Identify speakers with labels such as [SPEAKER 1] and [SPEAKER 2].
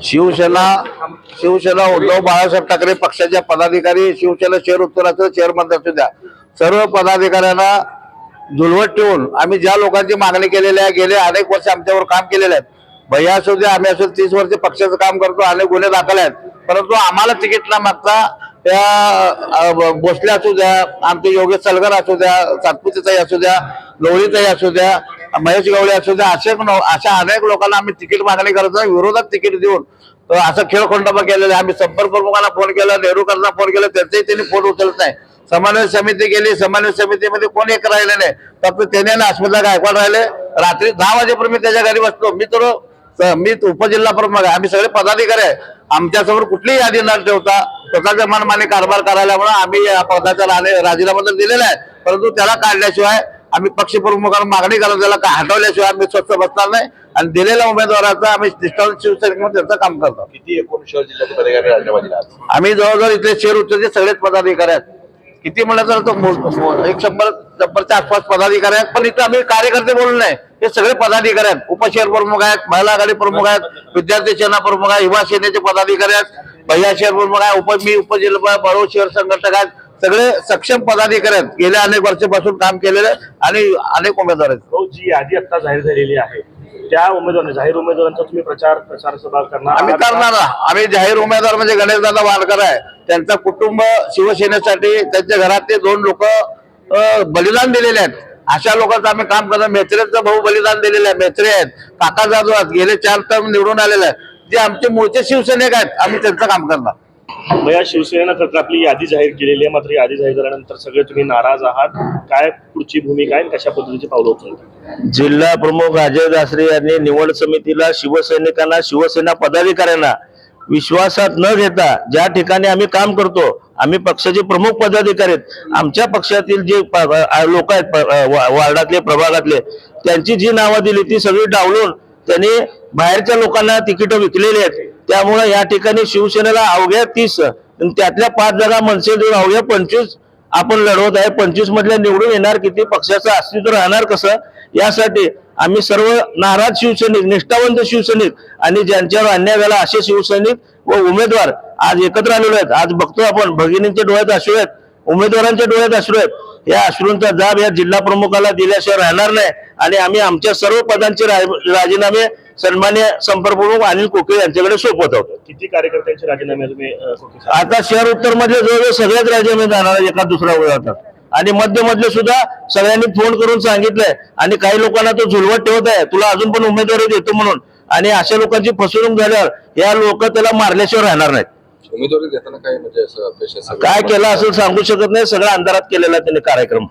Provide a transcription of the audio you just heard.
[SPEAKER 1] शिवसेना उद्धव बाळासाहेब ठाकरे पक्षाच्या पदाधिकारी, शिवसेना शहर उत्तराचं चेअरमन असू द्या, सर्व पदाधिकाऱ्यांना झुलवत ठेवून आम्ही ज्या लोकांची मागणी केलेली आहे, गेले अनेक वर्ष आमच्यावर काम केलेले आहेत. भैया असू द्या, आम्ही असू 30 वर्ष पक्षाचं काम करतो, अनेक गुन्हे दाखल आहेत, परंतु आम्हाला तिकीट न मागता त्या भोसले असू द्या, आमचे योगेश सलगर असू द्या, सातपुतेताई असू द्या, गवळीताई असू द्या, महेश गवळे असू द्या, अशा अनेक लोकांना आम्ही तिकीट मागणी करतो, विरोधात तिकीट देऊन असं खेळखंडोबा केलेला. आम्ही संपर्क प्रमुखांना फोन केला, नेहरूकरांना फोन केला, त्यांचेही त्यांनी फोन उचलत नाही. समन्वय समिती केली, समन्वय समितीमध्ये कोण एक राहिले नाही, फक्त त्याने आणि अस्मिता गायकवाड राहिले. रात्री 10 वाजेपर्यंत मी त्याच्या घरी बसलो. मी उपजिल्हा प्रमुख आहे, आम्ही सगळे पदाधिकारी आहे. आमच्यासमोर कुठलीही यादी न ठेवता स्वतःच्या मनमानी कारभार करायल्यामुळे आम्ही या पदाचा राजीनामा तर दिलेला आहे, परंतु त्याला काढल्याशिवाय आम्ही पक्षप्रमुखांना मागणी करायला त्याला हटवल्याशिवाय आम्ही स्वच्छ बसणार नाही. आणि दिलेल्या उमेदवाराचा आम्ही निष्ठावंत शिवसैनिक म्हणून त्यांचं काम करतो.
[SPEAKER 2] किती एकूण शहर जिल्ह्याचे पदाधिकारी राजीनामा दिला?
[SPEAKER 1] आम्ही जवळजवळ इथले शहर उत्तरचे सगळेच पदाधिकारी आहेत. किती म्हणलं तर तो 100च्या आसपास पदाधिकारी आहेत, पण इथं आम्ही कार्यकर्ते बोलून नाही, हे सगळे पदाधिकारी आहेत. उपशहर प्रमुख आहेत, महिला आघाडी प्रमुख आहेत, विद्यार्थी सेना प्रमुख आहे, युवा सेनेचे पदाधिकारी आहेत, भैया शहर प्रमुख आहे, मी उपजिल्हा बरोबर शहर संघटक आहेत. सगळे सक्षम पदाधिकारी आहेत, गेल्या अनेक वर्षापासून काम केलेले आणि अनेक उमेदवार आहेत.
[SPEAKER 3] जी यादी आता जाहीर झालेली आहे त्या जाहीर उमेदवारांचा तुम्ही प्रचार सभा करणार?
[SPEAKER 1] आम्ही करणार. आम्ही जाहीर उमेदवार म्हणजे गणेशदादा वाडकर आहे, त्यांचं कुटुंब शिवसेनेसाठी त्यांच्या घरातले 2 लोक बलिदान दिलेले आहेत. अशा लोकांचं आम्ही काम करणार. मेत्रेचं भाऊ बलिदान दिलेले आहे, मेत्रे आहेत, काका जाधव आहेत, गेले 4 टर्म निवडून आलेले आहेत, जे आमचे मूळचे शिवसैनिक आहेत. आम्ही त्यांचं काम करणार.
[SPEAKER 3] या शिवसेनेनं आपली यादी जाहीर केलेली आहे, मात्र यादी जाहीर झाल्यानंतर सगळे तुम्ही नाराज आहात. काय पुढची भूमिका आहे, कशा पद्धतीचे पावलं उचलतात?
[SPEAKER 4] जिल्हा प्रमुख अजय दासरे यांनी निवड समितीला शिवसैनिकांना, शिवसेना पदाधिकाऱ्यांना विश्वासात न घेता ज्या ठिकाणी आम्ही काम करतो, आम्ही पक्षाचे प्रमुख पदाधिकारी आहेत, आमच्या पक्षातील जे लोक आहेत वार्डातले, प्रभागातले, त्यांची जी नावं दिली ती सगळी डावलून त्यांनी बाहेरच्या लोकांना तिकीट विकलेली आहेत. त्यामुळे या ठिकाणी शिवसेनेला अवघ्या 30 त्यातल्या 5 जागा मनसे देऊन अवघ्या 25 आपण लढवत आहे. 25 मधल्या निवडून येणार किती, पक्षाचं अस्तित्व राहणार कसं, यासाठी आम्ही सर्व नाराज शिवसैनिक, निष्ठावंत शिवसैनिक आणि ज्यांच्यावर अन्याय झाला असे शिवसैनिक व उमेदवार आज एकत्र आलेलो आहेत. आज बघतो आपण भगिनींच्या डोळ्यात अश्रू आहेत, उमेदवारांच्या डोळ्यात अश्रू आहेत. या अश्रूंचा जाब या जिल्हा प्रमुखाला दिल्याशिवाय राहणार नाही आणि आम्ही आमच्या सर्व पदांचे राजीनामे सन्मान्य संपर्क प्रमुख अनिल कोके यांच्याकडे सोपवत आहोत.
[SPEAKER 3] किती कार्यकर्त्यांचे राजीनामे तुम्ही?
[SPEAKER 4] आता शहर उत्तर मध्ये जवळजवळ सगळ्याच राजीनामे जाणार एका दुसऱ्या जातात आणि मधले सुद्धा सगळ्यांनी फोन करून सांगितलंय आणि काही लोकांना तो झुलवत ठेवत आहे, तुला अजून पण उमेदवारी देतो म्हणून. आणि अशा लोकांची फसवणूक झाल्यावर या लोक त्याला मारल्याशिवाय राहणार नाहीत.
[SPEAKER 2] उमेदवारी देताना काय म्हणजे असं
[SPEAKER 4] काय केलं असेल सांगू शकत नाही, सगळं अंधारात केलेला त्यांनी कार्यक्रम.